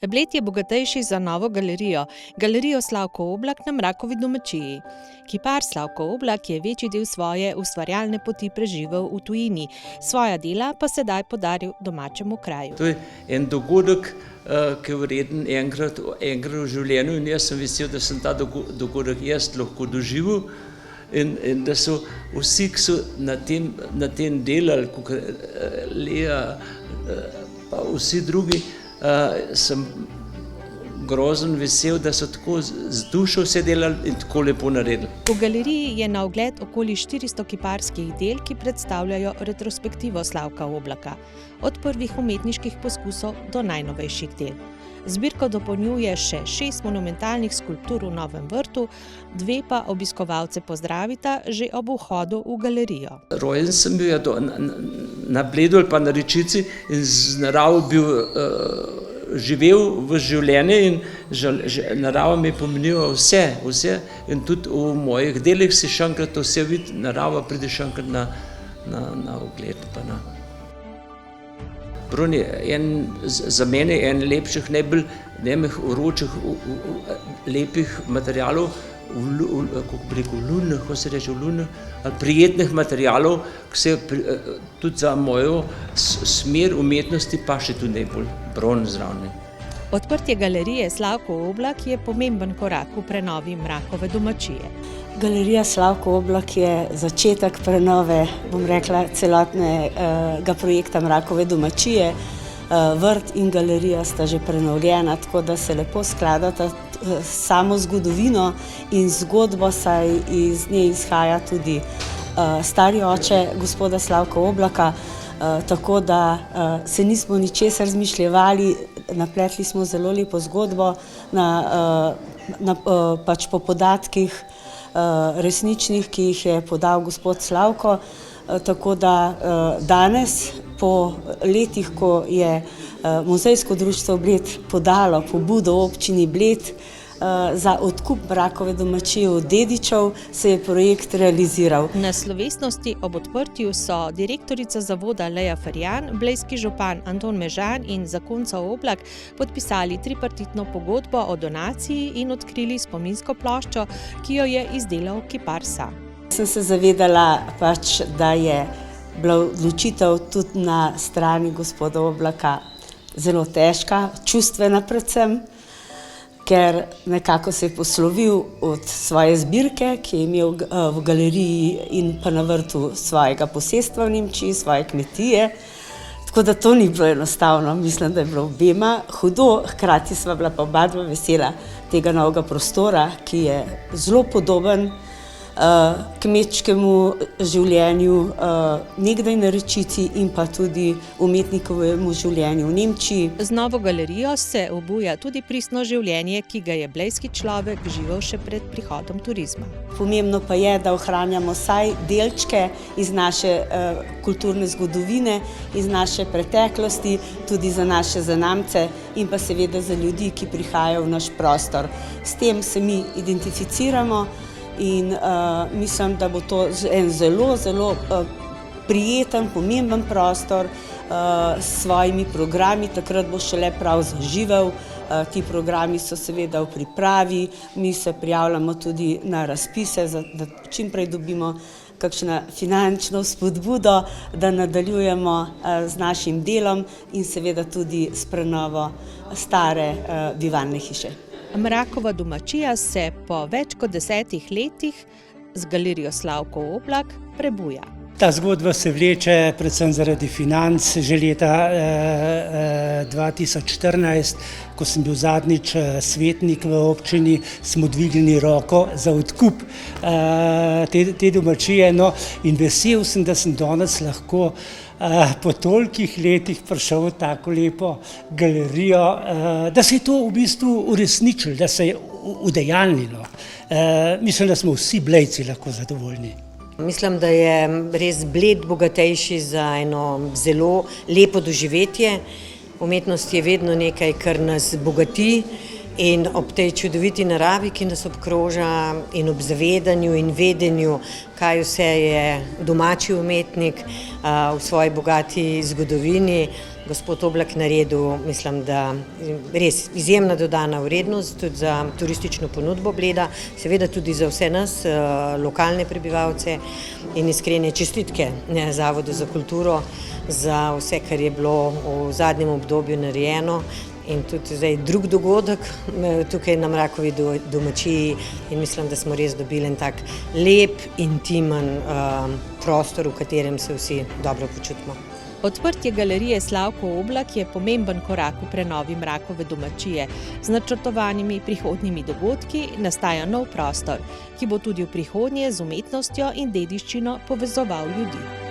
Bled je bogatejši za novo galerijo, galerijo Slavko Oblak na Mrakovi domačiji. Kipar Slavko Oblak je večji del svoje ustvarjalne poti preživel v tujini, svoja dela pa sedaj podaril domačemu kraju. To je en dogodek, ki je vreden enkrat v življenju, in jaz sem vesel, da sem ta dogodek jaz lahko doživel in da so vsi, ki so na tem delali, kot Lea, pa vsi drugi, sem grozen vesel, da so tako z dušo vse delali in tako lepo naredili. V galeriji je na ogled okoli 400 kiparskih del, ki predstavljajo retrospektivo Slavka Oblaka, od prvih umetniških poskusov do najnovejših del. Zbirko dopolnjuje še 6 monumentalnih skulptur v Novem vrtu, 2 pa obiskovalce pozdravita že ob vhodu v galerijo. Rojen sem bil na Bledu ali pa na Rečici in z naravo bil živel v življenje in narava mi je pomenila vse in tudi v mojih delih si še enkrat vse vidi, narava pride še enkrat na ogled. Bron je za mene en lepših, najbolj vročih, lepih materialov, kako bi rekel, lunih, kako se reče, prijetnih materialov, ki se tudi za mojo smer umetnosti pa še tudi najbolj bron zraven. Odprtje galerije Slavko Oblak je pomemben korak v prenovi Mrakove domačije. Galerija Slavko Oblak je začetek prenove, bom rekla, celotnega projekta Mrakove domačije. Vrt in galerija sta že prenovljena, tako da se lepo skladata samo zgodovino in zgodbo, saj iz nje izhaja tudi stari oče gospoda Slavka Oblaka, tako da se nismo ničesar izmišljevali, napletli smo zelo lepo zgodbo pač po podatkih resničnih, ki jih je podal gospod Slavko, tako da danes, po letih, ko je Muzejsko društvo Bled podalo pobudo občini Bled za odkup Mrakove domačije od dedičev, se je projekt realiziral. Na slovesnosti ob odprtju so direktorica zavoda Lea Ferjan, blejski župan Anton Mežan in zakonca Oblak podpisali tripartitno pogodbo o donaciji in odkrili spominsko ploščo, ki jo je izdelal kipar sam. Sem se zavedala pač, da je bila odločitev tudi na strani gospoda Oblaka zelo težka, čustvena predvsem, ker nekako se je poslovil od svoje zbirke, ki je imel v galeriji in pa na vrtu svojega posestva v Nemčiji, svoje kmetije. Tako da to ni bilo enostavno, mislim, da je bilo obema hudo, hkrati sva bila pa obadva vesela tega novega prostora, ki je zelo podoben kmečkemu življenju nekdaj na Rečici in pa tudi umetnikovemu življenju v Nemčiji. Z novo galerijo se obuja tudi pristno življenje, ki ga je blejski človek živel še pred prihodom turizma. Pomembno pa je, da ohranjamo vsaj delčke iz naše kulturne zgodovine, iz naše preteklosti, tudi za naše zanamce in pa seveda za ljudi, ki prihajajo v naš prostor. S tem se mi identificiramo in mislim, da bo to en zelo prijeten, pomemben prostor s svojimi programi, takrat bo šele prav zaživel. Ti programi so seveda v pripravi, mi se prijavljamo tudi na razpise, da čim prej dobimo kakšno finančno spodbudo, da nadaljujemo z našim delom in seveda tudi s prenovo stare bivalne hiše. Mrakova domačija se po več kot 10 letih z galerijo Slavko Oblak prebuja. Ta zgodba se vleče predvsem zaradi financ. Že leta 2014, ko sem bil zadnjič svetnik v občini, smo dvignili roko za odkup te domačije. No, in vesel sem, da sem danes lahko po tolikih letih prišel v tako lepo galerijo, da se je to v bistvu uresničilo, da se je udejanjilo. Mislim, da smo vsi Blejci lahko zadovoljni. Mislim, da je res Bled bogatejši za eno zelo lepo doživetje. Umetnost je vedno nekaj, kar nas bogati In ob tej čudoviti naravi, ki nas obkroža, in ob zavedanju in vedenju, kaj vse je domači umetnik v svoji bogati zgodovini, gospod Oblak naredil, mislim, da res izjemna dodana vrednost tudi za turistično ponudbo Bleda, seveda tudi za vse nas, lokalne prebivalce, in iskrene čestitke Zavodu za kulturo za vse, kar je bilo v zadnjem obdobju narejeno. In tudi zdaj drug dogodek tukaj na Mrakovi domačiji in mislim, da smo res dobili en tak lep, intimen prostor, v katerem se vsi dobro počutimo. Odprtje galerije Slavko Oblak je pomemben korak v prenovi Mrakove domačije. Z načrtovanimi prihodnjimi dogodki nastaja nov prostor, ki bo tudi v prihodnje z umetnostjo in dediščino povezoval ljudi.